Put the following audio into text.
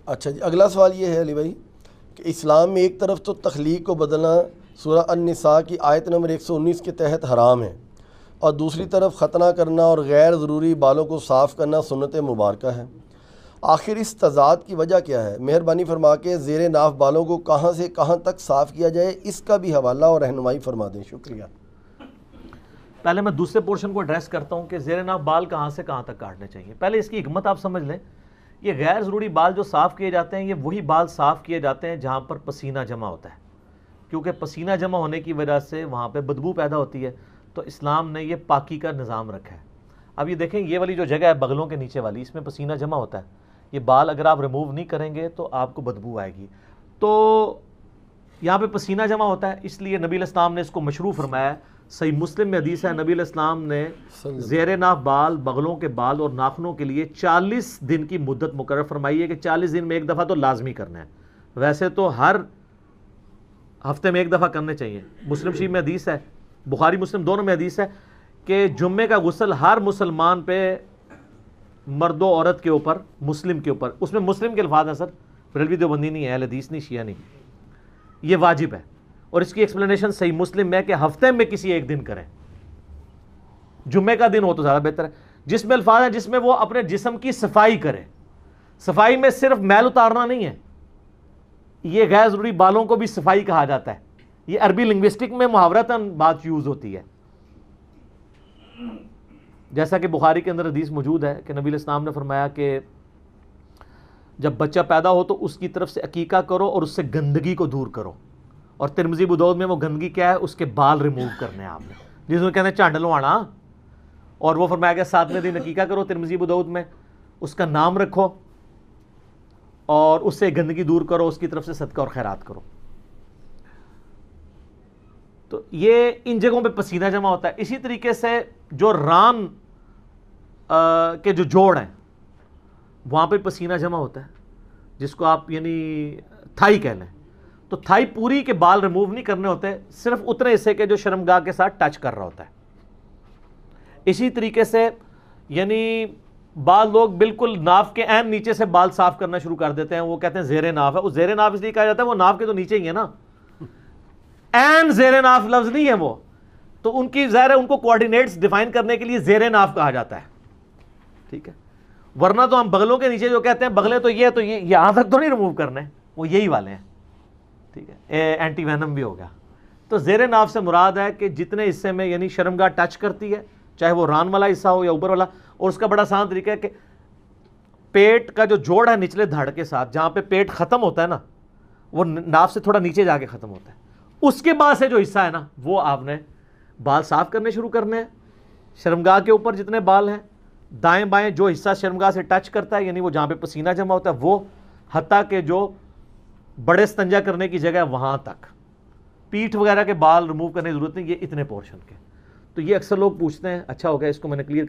اچھا جی، اگلا سوال یہ ہے علی بھائی کہ اسلام میں ایک طرف تو تخلیق کو بدلنا سورہ النساء کی آیت نمبر 119 کے تحت حرام ہے، اور دوسری طرف ختنہ کرنا اور غیر ضروری بالوں کو صاف کرنا سنت مبارکہ ہے۔ آخر اس تضاد کی وجہ کیا ہے؟ مہربانی فرما کے زیر ناف بالوں کو کہاں سے کہاں تک صاف کیا جائے، اس کا بھی حوالہ اور رہنمائی فرما دیں، شکریہ۔ پہلے میں دوسرے پورشن کو ایڈریس کرتا ہوں کہ زیر ناف بال کہاں سے کہاں تک کاٹنے چاہیے۔ پہلے اس کی حکمت آپ سمجھ لیں، یہ غیر ضروری بال جو صاف کیے جاتے ہیں، یہ وہی بال صاف کیے جاتے ہیں جہاں پر پسینہ جمع ہوتا ہے، کیونکہ پسینہ جمع ہونے کی وجہ سے وہاں پہ بدبو پیدا ہوتی ہے، تو اسلام نے یہ پاکی کا نظام رکھا ہے۔ اب یہ دیکھیں، یہ والی جو جگہ ہے بغلوں کے نیچے والی، اس میں پسینہ جمع ہوتا ہے، یہ بال اگر آپ ریموو نہیں کریں گے تو آپ کو بدبو آئے گی۔ تو یہاں پہ پسینہ جمع ہوتا ہے، اس لیے نبی علیہ السلام نے اس کو مشروع فرمایا ہے۔ صحیح مسلم میں حدیث ہے، نبی علیہ السلام نے زیر ناف بال، بغلوں کے بال اور ناخنوں کے لیے 40 دن کی مدت مقرر فرمائی ہے کہ 40 دن میں ایک دفعہ تو لازمی کرنا ہے، ویسے تو ہر ہفتے میں ایک دفعہ کرنے چاہیے۔ مسلم شریف میں حدیث ہے، بخاری مسلم دونوں میں حدیث ہے کہ جمعے کا غسل ہر مسلمان پہ، مرد و عورت کے اوپر، مسلم کے اوپر، اس میں مسلم کے الفاظ ہیں سر، بریلوی دیوبندی نہیں ہے، اہل حدیث نہیں، شیعہ نہیں، یہ واجب ہے۔ اور اس کی ایکسپلینیشن صحیح مسلم میں کہ ہفتے میں کسی ایک دن کریں، جمعے کا دن ہو تو زیادہ بہتر ہے، جس میں الفاظ ہیں جس میں وہ اپنے جسم کی صفائی کرے۔ صفائی میں صرف میل اتارنا نہیں ہے، یہ غیر ضروری بالوں کو بھی صفائی کہا جاتا ہے، یہ عربی لنگوسٹک میں محاورتاً بات یوز ہوتی ہے۔ جیسا کہ بخاری کے اندر حدیث موجود ہے کہ نبی علیہ السلام نے فرمایا کہ جب بچہ پیدا ہو تو اس کی طرف سے عقیقہ کرو اور اس سے گندگی کو دور کرو، اور ترمذی ابو داؤد میں وہ گندگی کیا ہے؟ اس کے بال ریموو کرنے ہیں آپ نے، جس میں کہتے ہیں چانڈ لوانا، اور وہ فرمایا کہ 7ویں دن عقیقہ کرو، ترمذی ابو داؤد میں، اس کا نام رکھو اور اس سے گندگی دور کرو، اس کی طرف سے صدقہ اور خیرات کرو۔ تو یہ ان جگہوں پہ پسینہ جمع ہوتا ہے۔ اسی طریقے سے جو ران کے جو جوڑ ہیں وہاں پہ پسینہ جمع ہوتا ہے، جس کو آپ یعنی تھائی کہہ لیں، تو تھائی پوری کے بال ریموو نہیں کرنے ہوتے، صرف اتنے حصے کے جو شرمگاہ کے ساتھ ٹچ کر رہا ہوتا ہے۔ اسی طریقے سے یعنی بعض لوگ بالکل ناف کے عین نیچے سے بال صاف کرنا شروع کر دیتے ہیں، وہ کہتے ہیں زیر ناف ہے، وہ زیر ناف اس لیے کہا جاتا ہے وہ ناف کے تو نیچے ہی ہے نا، عین زیر ناف لفظ نہیں ہے وہ، تو ان کی ظاہر ہے ان کو کوارڈینیٹس ڈیفائن کرنے کے لیے زیر ناف کہا جاتا ہے، ٹھیک ہے، ورنہ تو ہم بغلوں کے نیچے جو کہتے ہیں بغلے تو یہ یہاں تک تو نہیں ریموو کرنے، وہ یہی والے ہیں، ٹھیک ہے، اینٹی وینم بھی ہو گیا۔ تو زیر ناف سے مراد ہے کہ جتنے حصے میں یعنی شرمگاہ ٹچ کرتی ہے، چاہے وہ ران والا حصہ ہو یا اوپر والا، اور اس کا بڑا آسان طریقہ ہے کہ پیٹ کا جو جوڑ ہے نچلے دھڑ کے ساتھ، جہاں پہ پیٹ ختم ہوتا ہے نا، وہ ناف سے تھوڑا نیچے جا کے ختم ہوتا ہے، اس کے بعد سے جو حصہ ہے نا وہ آپ نے بال صاف کرنے شروع کرنے ہیں۔ شرمگاہ کے اوپر جتنے بال ہیں، دائیں بائیں جو حصہ شرمگاہ سے ٹچ کرتا ہے، یعنی وہ جہاں پہ پسینہ جمع ہوتا ہے، وہ حتیٰ کہ جو بڑے استنجا کرنے کی جگہ ہے وہاں تک، پیٹھ وغیرہ کے بال ریموو کرنے کی ضرورت نہیں، یہ اتنے پورشن کے۔ تو یہ اکثر لوگ پوچھتے ہیں، اچھا ہو گیا اس کو میں نے کلیئر